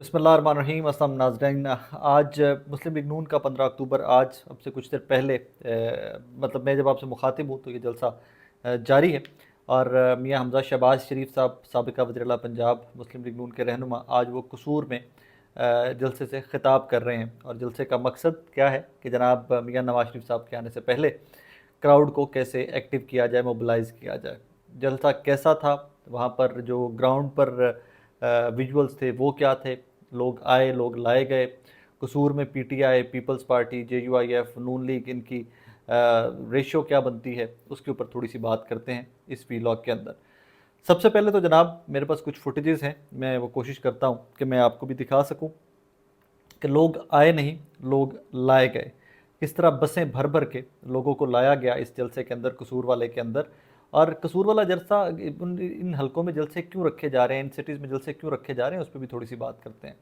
बिस्मिल्लाहिर्रहमानिर्रहीम। अस्सलाम नाज़रीन, आज मुस्लिम लीग नून का 15 अक्टूबर, आज अब से कुछ देर पहले मतलब मैं जब आपसे मुखातिब हूँ तो ये जलसा जारी है। और मियाँ हमज़ा शहबाज शरीफ साहब, साबिक़ा वज़ीर आला पंजाब, मुस्लिम लीग नून के रहनुमा, आज वो कसूर में जलसे से ख़िताब कर रहे हैं। और जलसे का मकसद क्या है कि जनाब मियाँ नवाज शरीफ साहब के आने से पहले क्राउड को कैसे एक्टिव किया जाए, मोबिलाइज़ किया जाए। जलसा कैसा था, वहाँ पर जो ग्राउंड पर विजुअल्स थे वो क्या थे, लोग आए, लोग लाए गए। कसूर में पीटीआई, पीपल्स पार्टी, जेयूआईएफ, नून लीग, इनकी रेशो क्या बनती है, उसके ऊपर थोड़ी सी बात करते हैं इस वीलॉग के अंदर। सबसे पहले तो जनाब मेरे पास कुछ फुटेजेस हैं, मैं वो कोशिश करता हूँ कि मैं आपको भी दिखा सकूँ कि लोग आए नहीं, लोग लाए गए। किस तरह बसें भर भर के लोगों को लाया गया इस जलसे के अंदर, कसूर वाले के अंदर। और कसूर वाला जलसा, इन हलकों में जलसे क्यों रखे जा रहे हैं, इन सिटीज़ में जलसे क्यों रखे जा रहे हैं, उस पर भी थोड़ी सी बात करते हैं।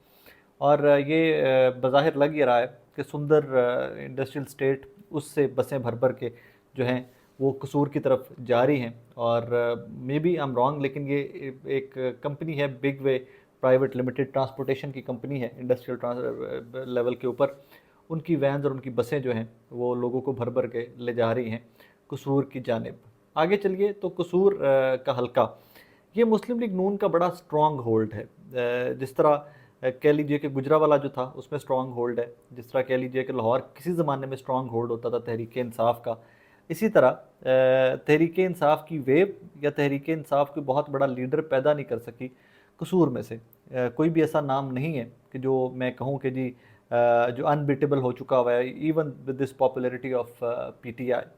और ये बज़ाहिर लग ये रहा है कि सुंदर इंडस्ट्रियल स्टेट, उससे बसें भर भर के जो हैं वो कसूर की तरफ जा रही हैं। और maybe I am wrong, लेकिन ये एक कंपनी है, Big Way Private Limited transportation की कंपनी है, इंडस्ट्रियल लेवल के ऊपर। उनकी वैन्स और उनकी बसें जो हैं वो लोगों को भर भर के ले जा रही हैं कसूर की जानिब। आगे चलिए तो कसूर का हल्का, ये मुस्लिम लीग नून का बड़ा स्ट्रॉन्ग होल्ड है। जिस तरह कह लीजिए कि गुजरावाला जो था उसमें स्ट्रॉन्ग होल्ड है, जिस तरह कह लीजिए कि लाहौर किसी ज़माने में स्ट्रॉन्ग होल्ड होता था तहरीक इंसाफ का, इसी तरह तहरीक इंसाफ की वेव या तहरीक इंसाफ कोई बहुत बड़ा लीडर पैदा नहीं कर सकी कसूर में से। कोई भी ऐसा नाम नहीं है कि जो मैं कहूँ कि जी जो अनबिटेबल हो चुका हुआ है, even with this popularity of PTI.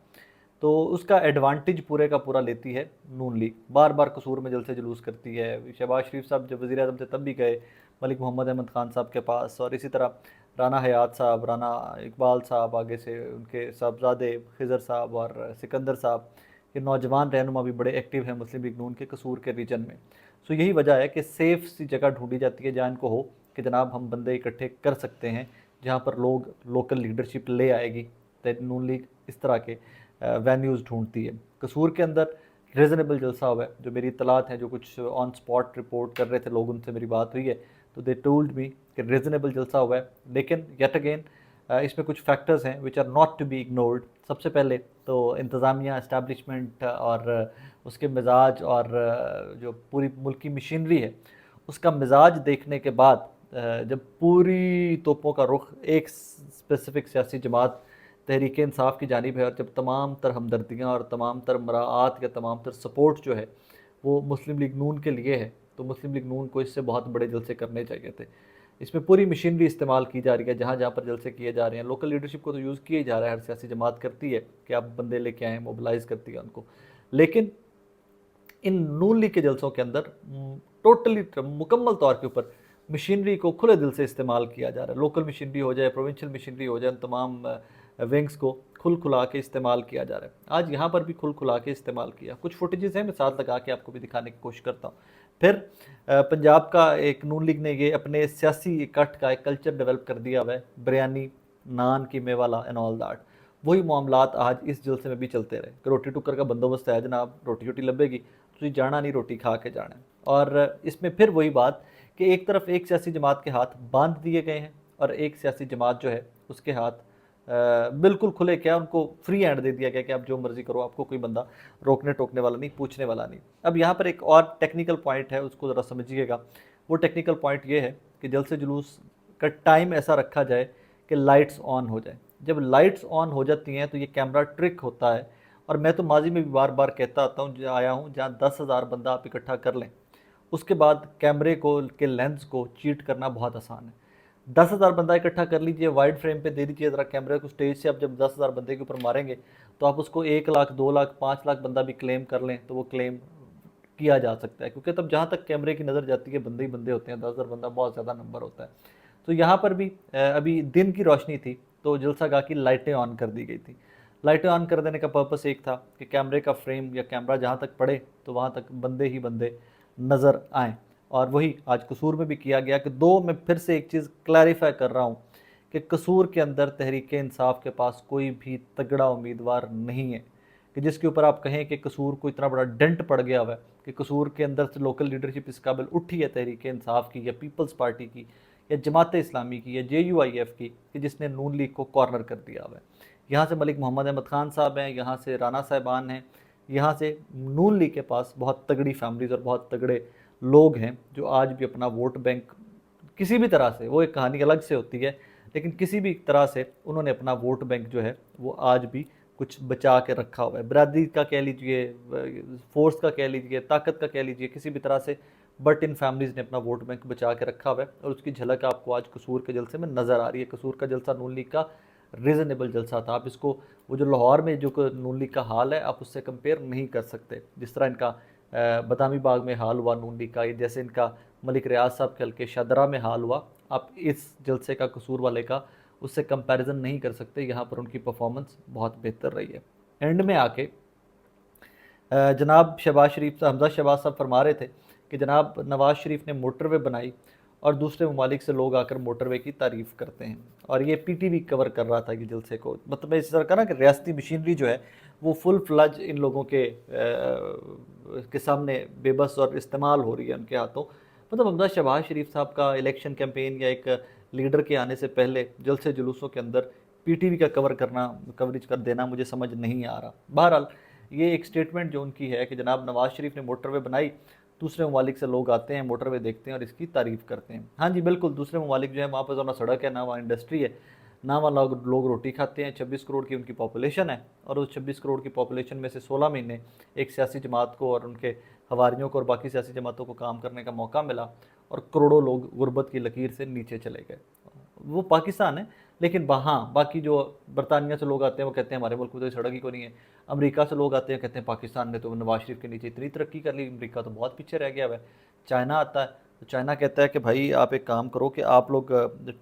तो उसका एडवांटेज पूरे का पूरा लेती है नून लीग, बार बार कसूर में जलसे जुलूस करती है। शहबाज शरीफ साहब जब वज़ीर आज़म थे तब भी गए मलिक मोहम्मद अहमद ख़ान साहब के पास, और इसी तरह राना हयात साहब, राना इकबाल साहब, आगे से उनके साहबजादे खिज़र साहब और सिकंदर साहब, ये नौजवान रहनुमा भी बड़े एक्टिव हैं मुस्लिम लीग नून के कसूर के रीजन में। सो यही वजह है कि सेफ़ सी जगह ढूंढी जाती है जहाँ इनको हो कि जनाब हम बंदे इकट्ठे कर सकते हैं, जहाँ पर लोग लोकल लीडरशिप ले आएगी। तो नून लीग इस तरह के वेन्यूज़ ढूंढती है। कसूर के अंदर रीज़नेबल जलसा हुआ है, जो मेरी इतलात हैं, जो कुछ ऑन स्पॉट रिपोर्ट कर रहे थे लोग, उनसे मेरी बात हुई है तो दे टोल्ड मी कि रीज़नेबल जलसा हुआ है। लेकिन येट अगेन इसमें कुछ फैक्टर्स हैं which are not to be ignored. सबसे पहले तो इंतज़ामिया, इस्टेब्लिशमेंट और उसके मिजाज और जो पूरी मुल्की मशीनरी है उसका मिजाज देखने के बाद जब पूरी तोपों का रुख एक स्पेसिफिक सियासी जमात तहरीक इंसाफ की जानिब है, और जब तमाम तर हमदर्दियाँ और तमाम तर मराआत या तमाम तर सपोर्ट जो है वो मुस्लिम लीग नून के लिए है, तो मुस्लिम लीग नून को इससे बहुत बड़े जलसे करने चाहिए थे। इसमें पूरी मशीनरी इस्तेमाल की जा रही है, जहाँ जहाँ पर जलसे किए जा रहे हैं। लोकल लीडरशिप को तो यूज़ किया ही जा रहा है, हर सियासी जमात करती है कि आप बंदे लेके आएँ, मोबिलाइज़ करती है उनको। लेकिन इन नून लीग के जलसों के अंदर टोटली मुकम्मल तौर के ऊपर मशीनरी को खुले दिल से इस्तेमाल किया जा रहा है। लोकल मशीनरी हो जाए, प्रोविंशियल मशीनरी हो जाए, तमाम विंग्स को खुल खुला के इस्तेमाल किया जा रहा है। आज यहाँ पर भी खुल खुला के इस्तेमाल किया। कुछ फुटेजेस हैं, मैं साथ लगा के आपको भी दिखाने की कोशिश करता हूँ। फिर पंजाब का एक नून लीग ने ये अपने सियासी इकट्ठ का एक कल्चर डेवलप कर दिया हुआ है, बिरयानी, नान, कीमे वाला एंड ऑल दैट। वही मामलात आज इस जलसे में भी चलते रहे कि रोटी टुक्कर का बंदोबस्त है जनाब, रोटी रोटी लभेगी, तुझे जाना नहीं, रोटी खा के जाना है। और इसमें फिर वही बात कि एक तरफ एक सियासी जमात के हाथ बांध दिए गए हैं और एक सियासी जमात जो है उसके हाथ बिल्कुल खुले, क्या उनको फ्री हैंड दे दिया गया कि आप जो मर्जी करो, आपको कोई बंदा रोकने टोकने वाला नहीं, पूछने वाला नहीं। अब यहाँ पर एक और टेक्निकल पॉइंट है, उसको ज़रा समझिएगा। वो टेक्निकल पॉइंट ये है कि जलसे जुलूस का टाइम ऐसा रखा जाए कि लाइट्स ऑन हो जाए। जब लाइट्स ऑन हो जाती हैं तो ये कैमरा ट्रिक होता है, और मैं तो माजी में भी बार बार कहता आता हूँ, आया हूँ, जहाँ 10,000 बंदा आप इकट्ठा कर लें, उसके बाद कैमरे को के लेंस को चीट करना बहुत आसान है। 10,000 बंदा इकट्ठा कर लीजिए, वाइड फ्रेम पे दे दीजिए ज़रा कैमरे को, स्टेज से आप जब 10,000 बंदे के ऊपर मारेंगे तो आप उसको 1 लाख, 2 लाख, 5 लाख बंदा भी क्लेम कर लें तो वो क्लेम किया जा सकता है, क्योंकि तब जहाँ तक कैमरे की नज़र जाती है बंदे ही बंदे होते हैं। 10,000 बंदा बहुत ज़्यादा नंबर होता है। तो यहाँ पर भी अभी दिन की रोशनी थी तो जलसा गाह की लाइटें ऑन कर दी गई थी। लाइटें ऑन कर देने का पर्पस एक था कि कैमरे का फ्रेम या कैमरा जहाँ तक पड़े तो वहाँ तक बंदे ही बंदे नज़र आएँ। और वही आज कसूर में भी किया गया कि दो, मैं फिर से एक चीज़ क्लैरिफाई कर रहा हूँ कि कसूर के अंदर तहरीक इंसाफ के पास कोई भी तगड़ा उम्मीदवार नहीं है कि जिसके ऊपर आप कहें कि कसूर को इतना बड़ा डेंट पड़ गया हुआ है कि कसूर के अंदर से लोकल लीडरशिप इस काबिल उठी है तहरीक इंसाफ की या पीपल्स पार्टी की या जमात इस्लामी की या JUIF की कि जिसने नून लीग को कॉर्नर कर दिया हुआ है। यहाँ से मलिक मोहम्मद अहमद ख़ान साहब हैं, यहाँ से राना साहिबान हैं, यहाँ से नून लीग के पास बहुत तगड़ी फैमिलीज़ और बहुत तगड़े लोग हैं जो आज भी अपना वोट बैंक किसी भी तरह से, वो एक कहानी अलग से होती है, लेकिन किसी भी तरह से उन्होंने अपना वोट बैंक जो है वो आज भी कुछ बचा के रखा हुआ है। बरादरी का कह लीजिए, फोर्स का कह लीजिए, ताकत का कह लीजिए, किसी भी तरह से, बट इन फैमिलीज़ ने अपना वोट बैंक बचा के रखा हुआ है और उसकी झलक आपको आज कसूर के जलसे में नज़र आ रही है। कसूर का जलसा नून लीग का रीज़नेबल जलसा था। आप इसको, वो जो लाहौर में जो नून लीग का हाल है, आप उससे कंपेयर नहीं कर सकते। जिस तरह इनका बदामी बाग में हाल हुआ नून लीग का, जैसे इनका मलिक रियाज साहब के हल्के शादरा में हाल हुआ, आप इस जलसे का, कसूर वाले का, उससे कंपैरिजन नहीं कर सकते। यहाँ पर उनकी परफॉर्मेंस बहुत बेहतर रही है। एंड में आके जनाब शहबाज शरीफ, हमजा शहबाज साहब फरमा रहे थे कि जनाब नवाज़ शरीफ ने मोटरवे बनाई और दूसरे ममालिक से लोग आकर मोटरवे की तारीफ़ करते हैं, और ये PTV कवर कर रहा था कि जलसे को, मतलब इस तरह का ना कि रियासती मशीनरी जो है वो फुल फ्लज इन लोगों के सामने बेबस और इस्तेमाल हो रही है उनके हाथों। मतलब हमजा शहबाज शरीफ साहब का इलेक्शन कैंपेन या एक लीडर के आने से पहले जलसे जुलूसों के अंदर PTV का कवरेज कर देना मुझे समझ नहीं आ रहा। बहरहाल ये एक स्टेटमेंट जो उनकी है कि जनाब नवाज़ शरीफ ने मोटरवे बनाई, दूसरे ममालिक से लोग आते हैं, मोटरवे देखते हैं और इसकी तारीफ़ करते हैं। हाँ जी बिल्कुल, दूसरे ममालिक जो है वहाँ पर ना सड़क है, ना वहाँ इंडस्ट्री है, ना वहाँ लोग रोटी खाते हैं। 26 करोड़ की उनकी पॉपुलेशन है और उस 26 करोड़ की पॉपुलेशन में से 16 महीने एक सियासी जमात को और उनके हवारियों को और बाकी सियासी जमातों को काम करने का मौका मिला और करोड़ों लोग गुर्बत की लकीर से नीचे चले गए। वो पाकिस्तान है, लेकिन हाँ बाकी जो बरतानिया से लोग आते हैं वो कहते हैं हमारे मुल्क में तो सड़क ही को नहीं है। अमेरिका से लोग आते हैं, कहते हैं पाकिस्तान ने तो नवाज शरीफ के नीचे इतनी तरक्की कर ली, अमेरिका तो बहुत पीछे रह गया है। चाइना आता है तो चाइना कहता है कि भाई आप एक काम करो कि आप लोग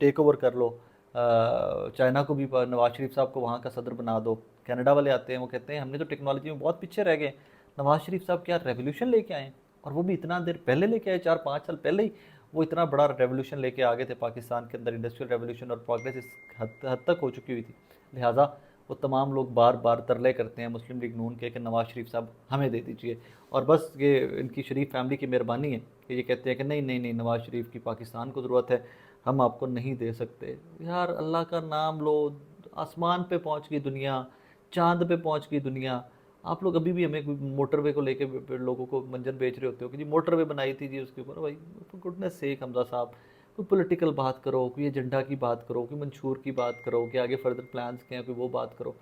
टेक ओवर कर लो, चाइना को भी नवाज शरीफ साहब को वहाँ का सदर बना दो। कनाडा वाले आते हैं, वो कहते हैं हमने तो टेक्नोलॉजी में बहुत पीछे रह गए, नवाज शरीफ साहब क्या रेवोल्यूशन लेके आए, और वो भी इतना देर पहले लेके आए, 4-5 साल पहले ही वो इतना बड़ा रेवोल्यूशन लेके आ गए थे पाकिस्तान के अंदर। इंडस्ट्रियल रेवोल्यूशन और प्रोग्रेस इस हद तक हो चुकी हुई थी। लिहाजा वो तमाम लोग बार बार तरले करते हैं मुस्लिम लीग नून के कि नवाज़ शरीफ साहब हमें दे दीजिए, और बस ये इनकी शरीफ फैमिली की मेहरबानी है कि ये कहते हैं कि नहीं नहीं नहीं, नवाज़ शरीफ की पाकिस्तान को ज़रूरत है, हम आपको नहीं दे सकते। यार अल्लाह का नाम लो, आसमान पे पहुंच गई दुनिया, चांद पे पहुंच गई दुनिया, आप लोग अभी भी हमें मोटरवे को लेके लोगों को मंजन बेच रहे होते हो कि जी मोटरवे बनाई थी जी उसके ऊपर। भाई गुडनेस सेक हमजा साहब, कोई पॉलिटिकल बात करो, कोई एजेंडा की बात करो, कोई मंशूर की बात करो, कि आगे फर्दर प्लान्स क्या हैं, कोई वो बात करो।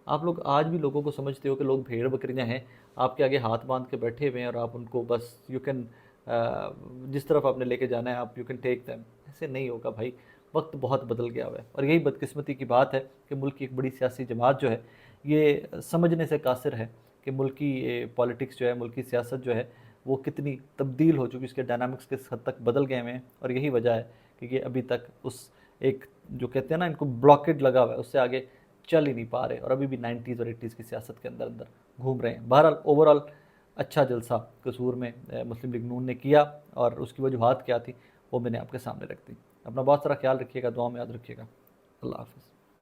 आप लोग आज भी लोगों को समझते हो कि लोग भेड़ बकरियां हैं, आपके आगे हाथ बांध के बैठे हुए हैं और आप उनको बस यू कैन, जिस तरफ आपने लेके जाना है आप यू कैन टेक दैम। ऐसे नहीं होगा भाई, वक्त बहुत बदल गया हुआ है। और यही बदकिस्मती की बात है कि मुल्क की एक बड़ी सियासी जमात जो है ये समझने से कासिर है कि मुल्क की पॉलिटिक्स जो है, मुल्क की सियासत जो है वो कितनी तब्दील हो चुकी, इसके डायनामिक्स किस हद तक बदल गए हैं। और यही वजह है कि ये अभी तक उस एक जो कहते हैं ना इनको ब्लॉकेड लगा हुआ है, उससे आगे चल ही नहीं पा रहे और अभी भी 90s और 80s की सियासत के अंदर अंदर घूम रहे हैं। बहरहाल ओवरऑल अच्छा जलसा कसूर में मुस्लिम लीग नून ने किया और उसकी वजूहत क्या थी वो मैंने आपके सामने रख दी। अपना बहुत सारा ख्याल रखिएगा, दुआ में याद रखिएगा। अल्लाह हाफ़िज़।